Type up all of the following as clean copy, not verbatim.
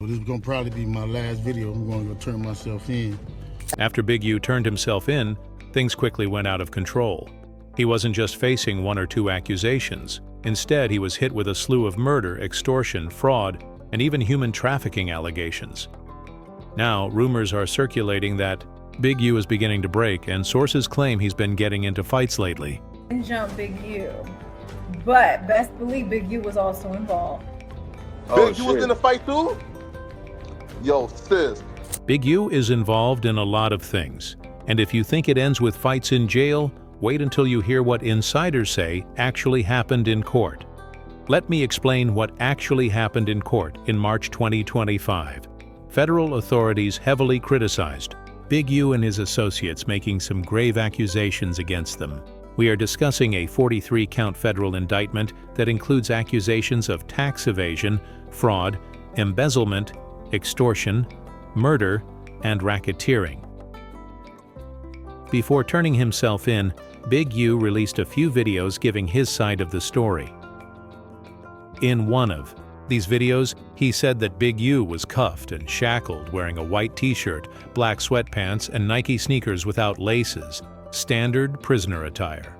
This is gonna probably be my last video. I'm gonna go turn myself in. After Big U turned himself in, things quickly went out of control. He wasn't just facing one or two accusations. Instead, he was hit with a slew of murder, extortion, fraud, and even human trafficking allegations. Now, rumors are circulating that Big U is beginning to break, and sources claim he's been getting into fights lately. Jump Big U, but best believe Big U was also involved. Big U was in the fight too? Yo, sis. Big U is involved in a lot of things, and if you think it ends with fights in jail, wait until you hear what insiders say actually happened in court. Let me explain what actually happened in court in March 2025. Federal authorities heavily criticized Big U and his associates, making some grave accusations against them. We are discussing a 43-count federal indictment that includes accusations of tax evasion, fraud, embezzlement, extortion, murder, and racketeering. Before turning himself in, Big U released a few videos giving his side of the story. In one of these videos, he said that Big U was cuffed and shackled wearing a white t-shirt, black sweatpants, and Nike sneakers without laces, standard prisoner attire.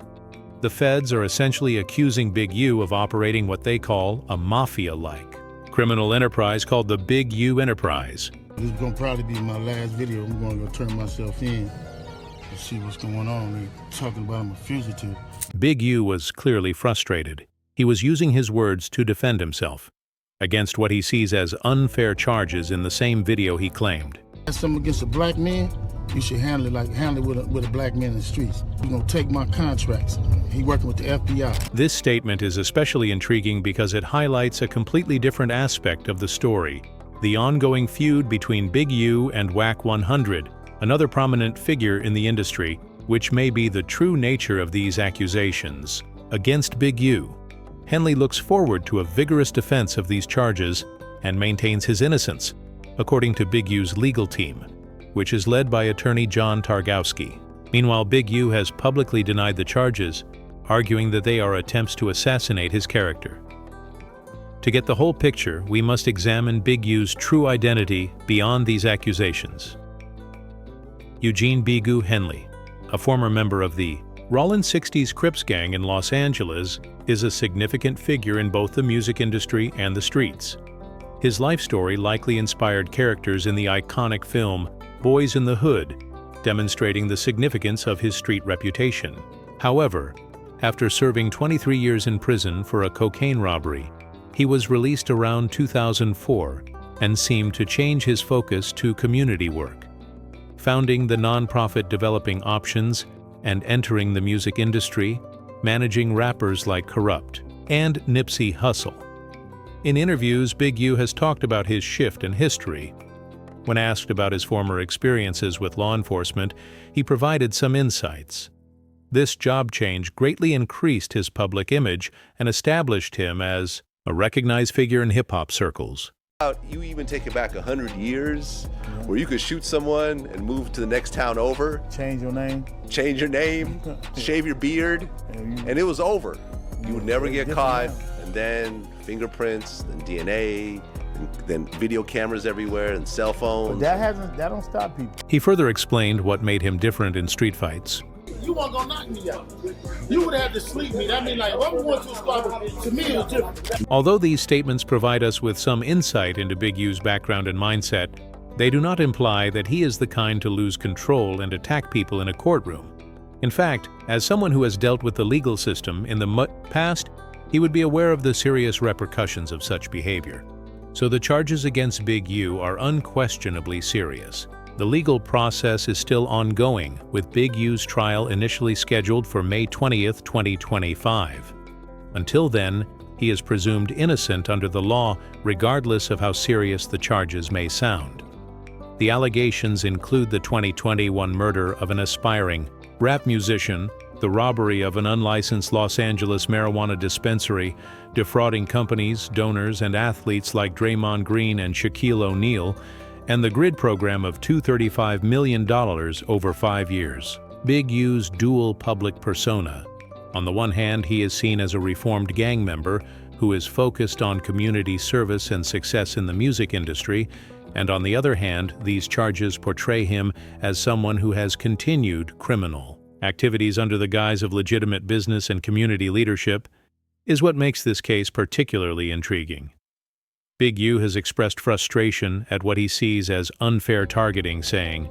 The feds are essentially accusing Big U of operating what they call a mafia-like criminal enterprise called the Big U Enterprise. This is gonna probably be my last video. I'm gonna go turn myself in and see what's going on. They're talking about I'm a fugitive. Big U was clearly frustrated. He was using his words to defend himself against what he sees as unfair charges in the same video he claimed. That's something against a black man, you should handle it with a black man in the streets. You're gonna take my contracts. He working with the FBI. This statement is especially intriguing because it highlights a completely different aspect of the story: the ongoing feud between Big U and WAC 100, another prominent figure in the industry, which may be the true nature of these accusations against Big U. Henley looks forward to a vigorous defense of these charges and maintains his innocence, according to Big U's legal team, which is led by attorney John Targowski. Meanwhile, Big U has publicly denied the charges, arguing that they are attempts to assassinate his character. To get the whole picture, we must examine Big U's true identity beyond these accusations. Eugene Bigu Henley, a former member of the Rollin 60s Crips gang in Los Angeles, is a significant figure in both the music industry and the streets. His life story likely inspired characters in the iconic film Boys in the Hood, demonstrating the significance of his street reputation. However, after serving 23 years in prison for a cocaine robbery, he was released around 2004 and seemed to change his focus to community work, founding the nonprofit Developing Options and entering the music industry, managing rappers like Corrupt and Nipsey Hussle. In interviews, Big U has talked about his shift in history. When asked about his former experiences with law enforcement, he provided some insights. This job change greatly increased his public image and established him as a recognized figure in hip-hop circles. You even take it back 100 years, where you could shoot someone and move to the next town over. Change your name. Change your name, shave your beard, and it was over. You would never get caught, and then fingerprints, then DNA, and then video cameras everywhere, and cell phones. But that don't stop people. He further explained what made him different in street fights. You weren't gonna knock me out. You would have to sleep me. That mean, like, if I'm going to a squad, to me it was different. Although these statements provide us with some insight into Big U's background and mindset, they do not imply that he is the kind to lose control and attack people in a courtroom. In fact, as someone who has dealt with the legal system in the past, he would be aware of the serious repercussions of such behavior. So the charges against Big U are unquestionably serious. The legal process is still ongoing, with Big U's trial initially scheduled for May 20th, 2025. Until then, he is presumed innocent under the law, regardless of how serious the charges may sound. The allegations include the 2021 murder of an aspiring rap musician, the robbery of an unlicensed Los Angeles marijuana dispensary, defrauding companies, donors, and athletes like Draymond Green and Shaquille O'Neal, and the GRID program of $235 million over 5 years. Big U's dual public persona. On the one hand, he is seen as a reformed gang member who is focused on community service and success in the music industry, and on the other hand, these charges portray him as someone who has continued criminal activities under the guise of legitimate business and community leadership, is what makes this case particularly intriguing. Big U has expressed frustration at what he sees as unfair targeting, saying,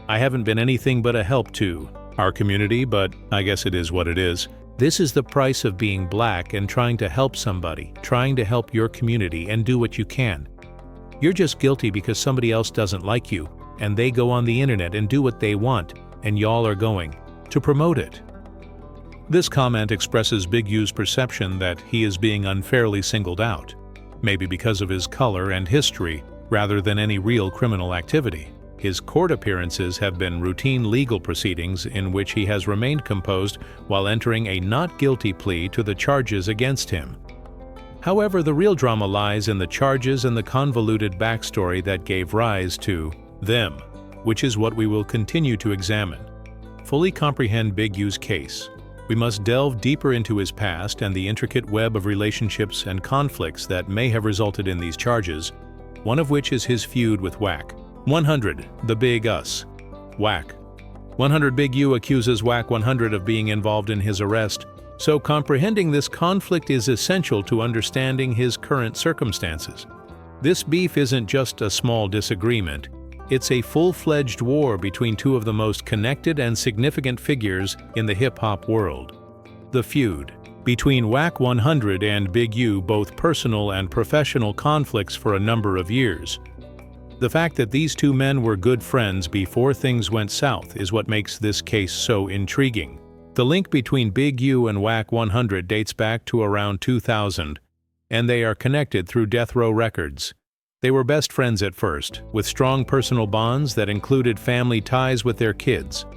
"I haven't been anything but a help to our community, but I guess it is what it is. This is the price of being black and trying to help somebody, trying to help your community and do what you can. You're just guilty because somebody else doesn't like you, and they go on the internet and do what they want, and y'all are going to promote it." This comment expresses Big U's perception that he is being unfairly singled out, maybe because of his color and history, rather than any real criminal activity. His court appearances have been routine legal proceedings in which he has remained composed while entering a not guilty plea to the charges against him. However, the real drama lies in the charges and the convoluted backstory that gave rise to them, which is what we will continue to examine. Fully comprehend Big U's case, we must delve deeper into his past and the intricate web of relationships and conflicts that may have resulted in these charges, one of which is his feud with Wack 100, the Big Us. Wack 100 Big U accuses Wack 100 of being involved in his arrest, so comprehending this conflict is essential to understanding his current circumstances. This beef isn't just a small disagreement, it's a full-fledged war between two of the most connected and significant figures in the hip-hop world. The feud between Wack 100 and Big U, both personal and professional conflicts for a number of years. The fact that these two men were good friends before things went south is what makes this case so intriguing. The link between Big U and Wack 100 dates back to around 2000, and they are connected through Death Row Records. They were best friends at first, with strong personal bonds that included family ties with their kids.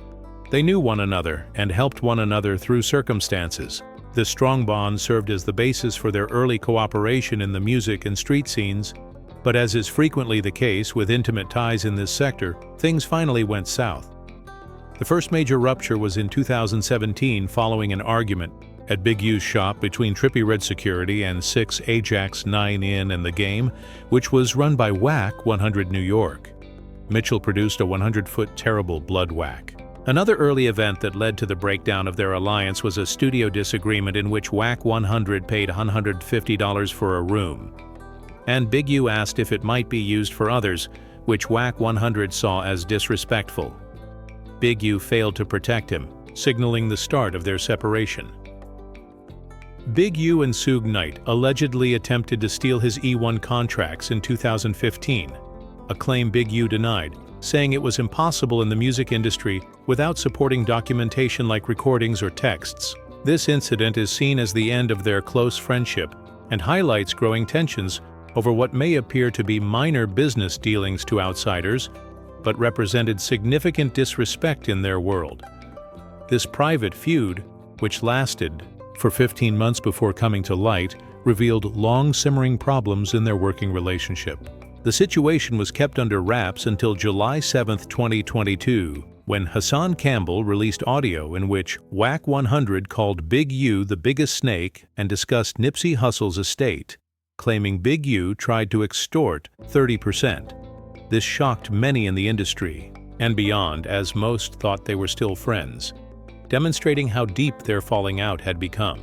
They knew one another and helped one another through circumstances. This strong bond served as the basis for their early cooperation in the music and street scenes, but as is frequently the case with intimate ties in this sector, things finally went south. The first major rupture was in 2017 following an argument at Big U's shop between Trippie Redd Security and 6 Ajax 9 In and The Game, which was run by Wack 100 New York. Mitchell produced a 100-foot terrible blood whack. Another early event that led to the breakdown of their alliance was a studio disagreement in which Wack 100 paid $150 for a room, and Big U asked if it might be used for others, which Wack 100 saw as disrespectful. Big U failed to protect him, signaling the start of their separation. Big U and Suge Knight allegedly attempted to steal his E1 contracts in 2015, a claim Big U denied, saying it was impossible in the music industry without supporting documentation like recordings or texts. This incident is seen as the end of their close friendship and highlights growing tensions over what may appear to be minor business dealings to outsiders, but represented significant disrespect in their world. This private feud, which lasted for 15 months before coming to light, revealed long simmering problems in their working relationship. The situation was kept under wraps until July 7, 2022, when Hassan Campbell released audio in which Wack 100 called Big U the biggest snake and discussed Nipsey Hussle's estate, claiming Big U tried to extort 30%. This shocked many in the industry and beyond, as most thought they were still friends, demonstrating how deep their falling out had become.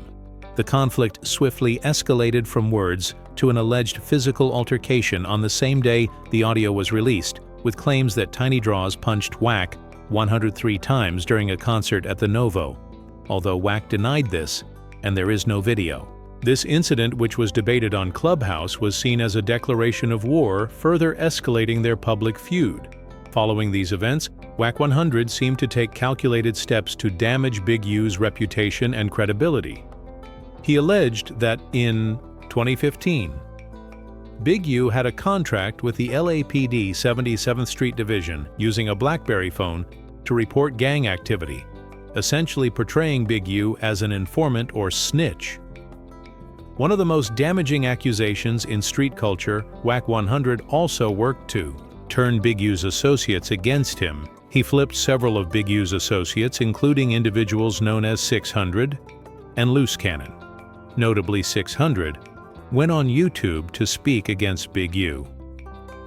The conflict swiftly escalated from words to an alleged physical altercation on the same day the audio was released, with claims that Tiny Draws punched Wack 103 times during a concert at the Novo, although Wack denied this, and there is no video. This incident, which was debated on Clubhouse, was seen as a declaration of war, further escalating their public feud. Following these events, Wack 100 seemed to take calculated steps to damage Big U's reputation and credibility. He alleged that in 2015, Big U had a contract with the LAPD 77th Street Division using a BlackBerry phone to report gang activity, essentially portraying Big U as an informant or snitch. One of the most damaging accusations in street culture, Wack 100 also worked to turn Big U's associates against him. He flipped several of Big U's associates, including individuals known as 600 and Loose Cannon. notably 600, went on YouTube to speak against Big U.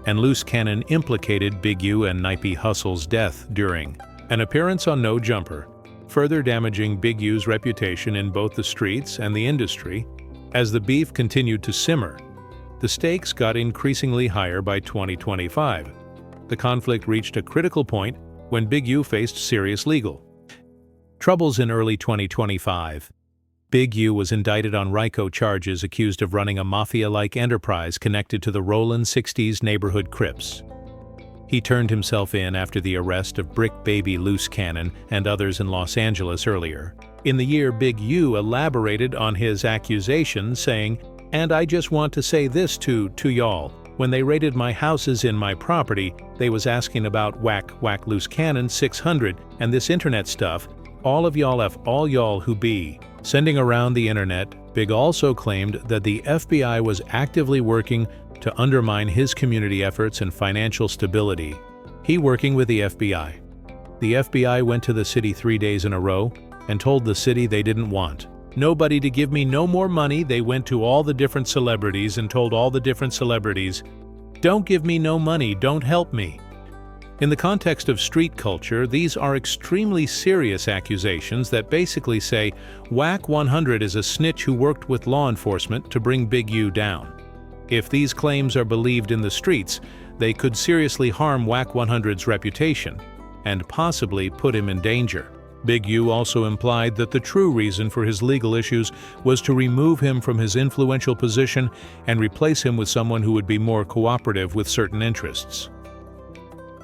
And Loose Cannon implicated Big U and Nipey Hussle's death during an appearance on No Jumper, further damaging Big U's reputation in both the streets and the industry. As the beef continued to simmer, the stakes got increasingly higher by 2025. The conflict reached a critical point when Big U faced serious legal troubles in early 2025. Big U was indicted on RICO charges, accused of running a mafia-like enterprise connected to the Rollin 60s neighborhood Crips. He turned himself in after the arrest of Brick Baby Loose Cannon and others in Los Angeles earlier. In the year, Big U elaborated on his accusation, saying, "And I just want to say this to y'all. When they raided my houses in my property, they was asking about whack Loose Cannon 600 and this internet stuff. All of y'all all y'all who be." Sending around the internet, Big also claimed that the FBI was actively working to undermine his community efforts and financial stability. He working with the FBI. The FBI went to the city 3 days in a row and told the city they didn't want nobody to give me no more money. They went to all the different celebrities and told all the different celebrities, "Don't give me no money, don't help me." In the context of street culture, these are extremely serious accusations that basically say Whack 100 is a snitch who worked with law enforcement to bring Big U down. If these claims are believed in the streets, they could seriously harm Whack 100's reputation and possibly put him in danger. Big U also implied that the true reason for his legal issues was to remove him from his influential position and replace him with someone who would be more cooperative with certain interests.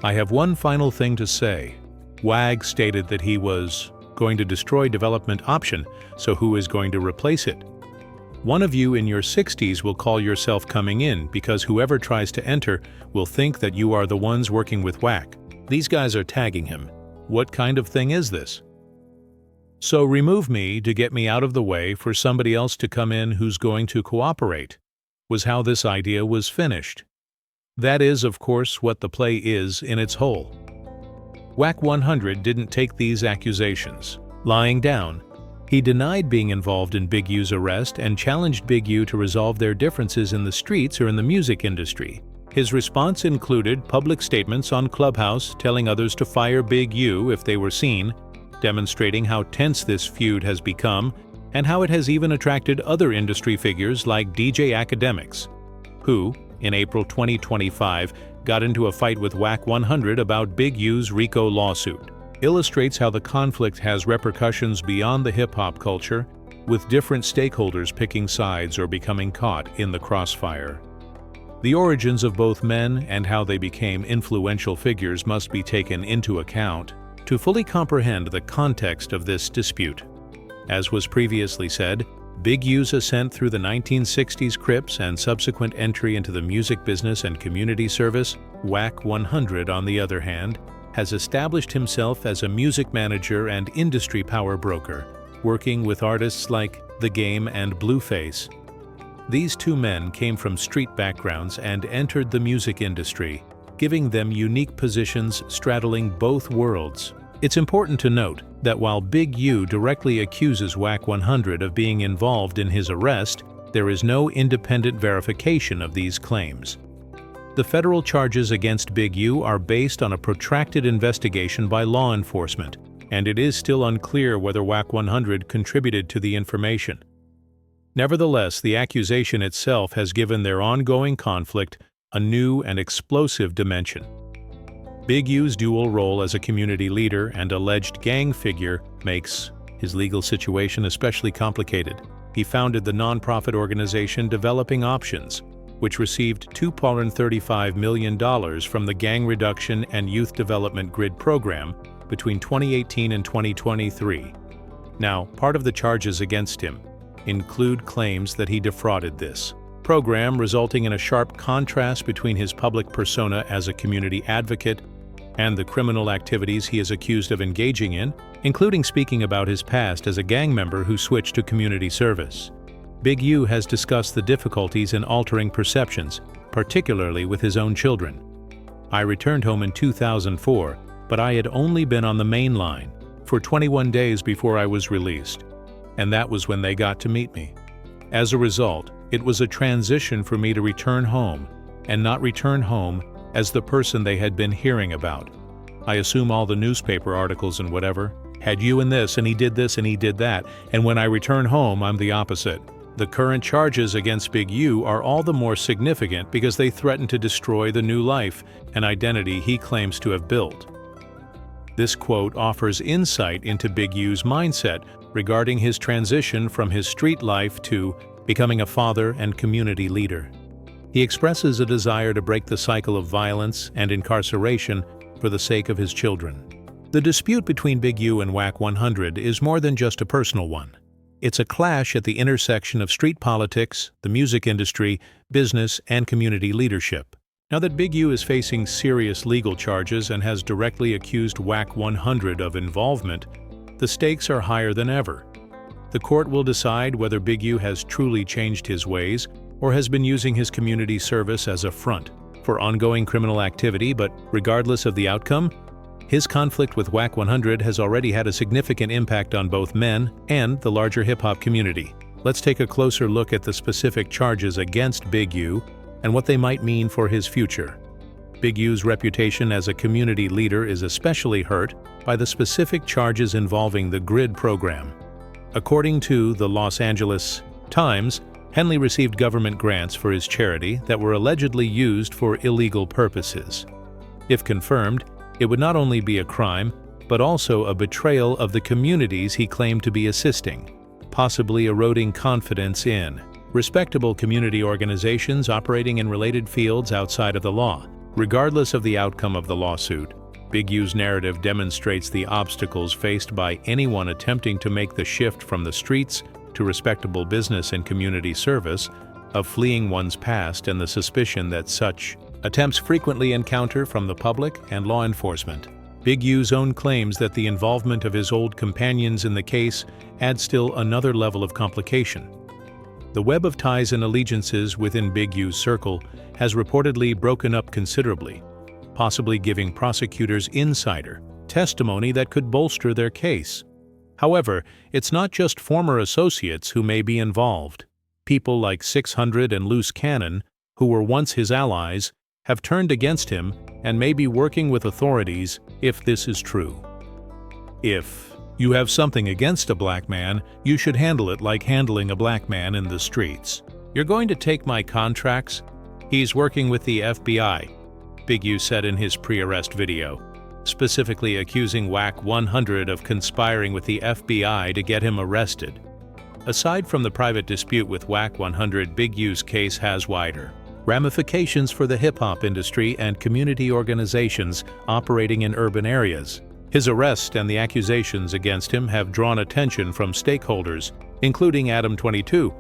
I have one final thing to say. WAG stated that he was going to destroy development option, so who is going to replace it? One of you in your 60s will call yourself coming in because whoever tries to enter will think that you are the ones working with WAG. These guys are tagging him. What kind of thing is this? So remove me to get me out of the way for somebody else to come in who's going to cooperate, was how this idea was finished. That is, of course, what the play is in its whole. Whack 100 didn't take these accusations lying down. He denied being involved in Big U's arrest and challenged Big U to resolve their differences in the streets or in the music industry. His response included public statements on Clubhouse telling others to fire Big U if they were seen, demonstrating how tense this feud has become and how it has even attracted other industry figures like DJ Academics, who, in April 2025, got into a fight with Whack 100 about Big U's RICO lawsuit. Illustrates how the conflict has repercussions beyond the hip-hop culture, with different stakeholders picking sides or becoming caught in the crossfire. The origins of both men and how they became influential figures must be taken into account to fully comprehend the context of this dispute. As was previously said, Big U's ascent through the 1960s Crips and subsequent entry into the music business and community service, Whack 100, on the other hand, has established himself as a music manager and industry power broker, working with artists like The Game and Blueface. These two men came from street backgrounds and entered the music industry, giving them unique positions straddling both worlds. It's important to note that while Big U directly accuses Whack 100 of being involved in his arrest, there is no independent verification of these claims. The federal charges against Big U are based on a protracted investigation by law enforcement, and it is still unclear whether Whack 100 contributed to the information. Nevertheless, the accusation itself has given their ongoing conflict a new and explosive dimension. Big U's dual role as a community leader and alleged gang figure makes his legal situation especially complicated. He founded the nonprofit organization Developing Options, which received $235 million from the Gang Reduction and Youth Development Grid program between 2018 and 2023. Now, part of the charges against him include claims that he defrauded this program, resulting in a sharp contrast between his public persona as a community advocate and the criminal activities he is accused of engaging in, including speaking about his past as a gang member who switched to community service. Big U has discussed the difficulties in altering perceptions, particularly with his own children. I returned home in 2004, but I had only been on the main line for 21 days before I was released, and that was when they got to meet me. As a result, it was a transition for me to return home, and not return home as the person they had been hearing about. I assume all the newspaper articles and whatever had you in this, and he did this, and he did that, and when I return home, I'm the opposite. The current charges against Big U are all the more significant because they threaten to destroy the new life and identity he claims to have built. This quote offers insight into Big U's mindset regarding his transition from his street life to becoming a father and community leader. He expresses a desire to break the cycle of violence and incarceration for the sake of his children. The dispute between Big U and WAC 100 is more than just a personal one. It's a clash at the intersection of street politics, the music industry, business, and community leadership. Now that Big U is facing serious legal charges and has directly accused WAC 100 of involvement, the stakes are higher than ever. The court will decide whether Big U has truly changed his ways or has been using his community service as a front for ongoing criminal activity, but regardless of the outcome, his conflict with WAC 100 has already had a significant impact on both men and the larger hip-hop community. Let's take a closer look at the specific charges against Big U and what they might mean for his future. Big U's reputation as a community leader is especially hurt by the specific charges involving the GRID program. According to the Los Angeles Times, Henley received government grants for his charity that were allegedly used for illegal purposes. If confirmed, it would not only be a crime, but also a betrayal of the communities he claimed to be assisting, possibly eroding confidence in respectable community organizations operating in related fields outside of the law. Regardless of the outcome of the lawsuit, Big U's narrative demonstrates the obstacles faced by anyone attempting to make the shift from the streets to respectable business and community service, of fleeing one's past and the suspicion that such attempts frequently encounter from the public and law enforcement. Big U's own claims that the involvement of his old companions in the case adds still another level of complication. The web of ties and allegiances within Big U's circle has reportedly broken up considerably, possibly giving prosecutors insider testimony that could bolster their case. However, it's not just former associates who may be involved. People like 600 and Loose Cannon, who were once his allies, have turned against him and may be working with authorities if this is true. If you have something against a black man, you should handle it like handling a black man in the streets. You're going to take my contracts? He's working with the FBI, Big U said in his pre-arrest video, specifically accusing WAC 100 of conspiring with the FBI to get him arrested. Aside from the private dispute with WAC 100, Big U's case has wider ramifications for the hip-hop industry and community organizations operating in urban areas. His arrest and the accusations against him have drawn attention from stakeholders, including Adam 22,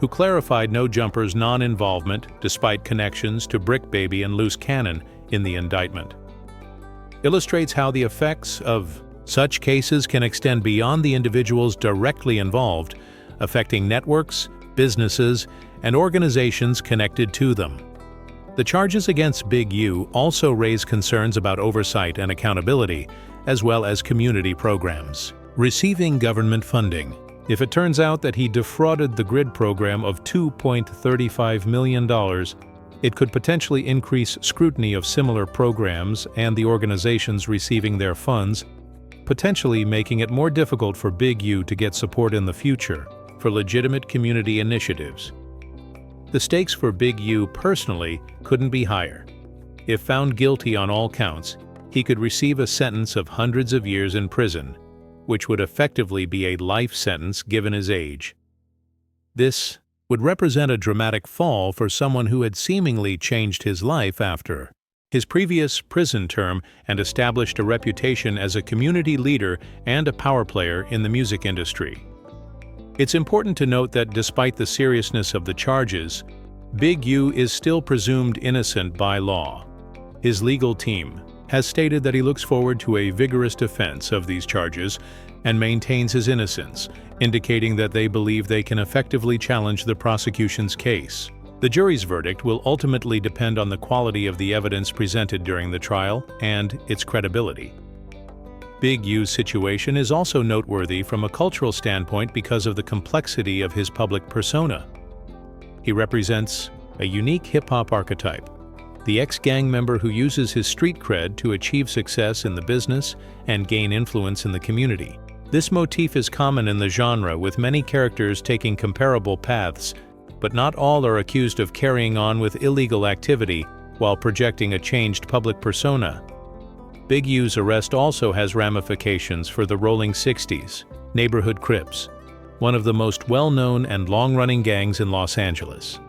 who clarified No Jumper's non-involvement despite connections to Brick Baby and Loose Cannon in the indictment. Illustrates how the effects of such cases can extend beyond the individuals directly involved, affecting networks, businesses, and organizations connected to them. The charges against Big U also raise concerns about oversight and accountability, as well as community programs. Receiving government funding. If it turns out that he defrauded the GRID program of $2.35 million, it could potentially increase scrutiny of similar programs and the organizations receiving their funds, potentially making it more difficult for Big U to get support in the future for legitimate community initiatives. The stakes for Big U personally couldn't be higher. If found guilty on all counts, he could receive a sentence of hundreds of years in prison, which would effectively be a life sentence given his age. This would represent a dramatic fall for someone who had seemingly changed his life after his previous prison term and established a reputation as a community leader and a power player in the music industry. It's important to note that despite the seriousness of the charges, Big U is still presumed innocent by law. His legal team has stated that he looks forward to a vigorous defense of these charges and maintains his innocence, indicating that they believe they can effectively challenge the prosecution's case. The jury's verdict will ultimately depend on the quality of the evidence presented during the trial and its credibility. Big U's situation is also noteworthy from a cultural standpoint because of the complexity of his public persona. He represents a unique hip-hop archetype, the ex-gang member who uses his street cred to achieve success in the business and gain influence in the community. This motif is common in the genre, with many characters taking comparable paths, but not all are accused of carrying on with illegal activity while projecting a changed public persona. Big U's arrest also has ramifications for the Rolling 60s, Neighborhood Crips, one of the most well-known and long-running gangs in Los Angeles.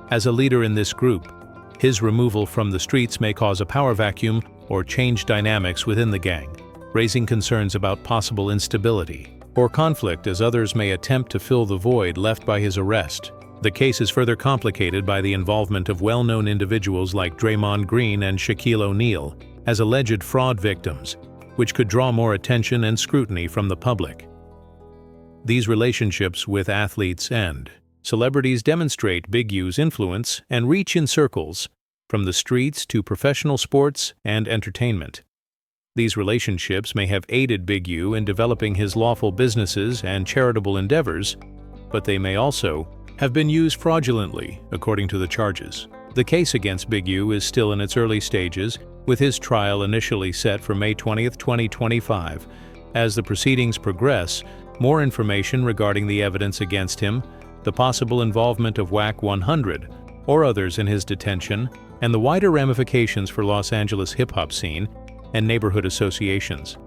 As a leader in this group, his removal from the streets may cause a power vacuum or change dynamics within the gang, raising concerns about possible instability or conflict as others may attempt to fill the void left by his arrest. The case is further complicated by the involvement of well-known individuals like Draymond Green and Shaquille O'Neal as alleged fraud victims, which could draw more attention and scrutiny from the public. These relationships with athletes and celebrities demonstrate Big U's influence and reach in circles, from the streets to professional sports and entertainment. These relationships may have aided Big U in developing his lawful businesses and charitable endeavors, but they may also have been used fraudulently, according to the charges. The case against Big U is still in its early stages, with his trial initially set for May 20, 2025. As the proceedings progress, more information regarding the evidence against him, the possible involvement of WAC 100 or others in his detention, and the wider ramifications for Los Angeles hip-hop scene and neighborhood associations.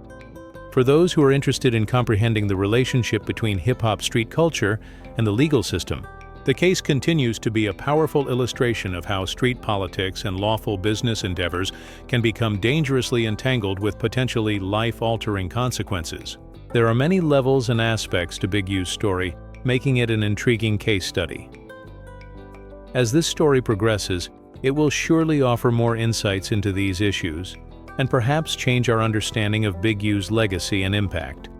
For those who are interested in comprehending the relationship between hip-hop street culture and the legal system, the case continues to be a powerful illustration of how street politics and lawful business endeavors can become dangerously entangled with potentially life-altering consequences. There are many levels and aspects to Big U's story, making it an intriguing case study. As this story progresses, it will surely offer more insights into these issues, and perhaps change our understanding of Big U's legacy and impact.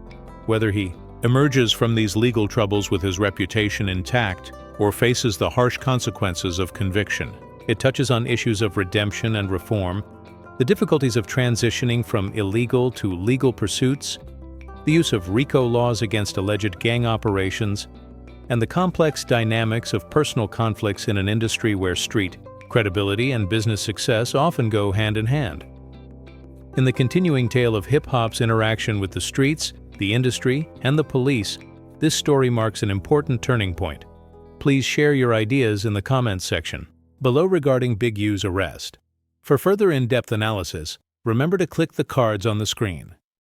Whether he emerges from these legal troubles with his reputation intact or faces the harsh consequences of conviction, it touches on issues of redemption and reform, the difficulties of transitioning from illegal to legal pursuits, the use of RICO laws against alleged gang operations, and the complex dynamics of personal conflicts in an industry where street credibility and business success often go hand in hand. In the continuing tale of hip-hop's interaction with the streets, the industry, and the police, this story marks an important turning point. Please share your ideas in the comments section below regarding Big U's arrest. For further in-depth analysis, remember to click the cards on the screen.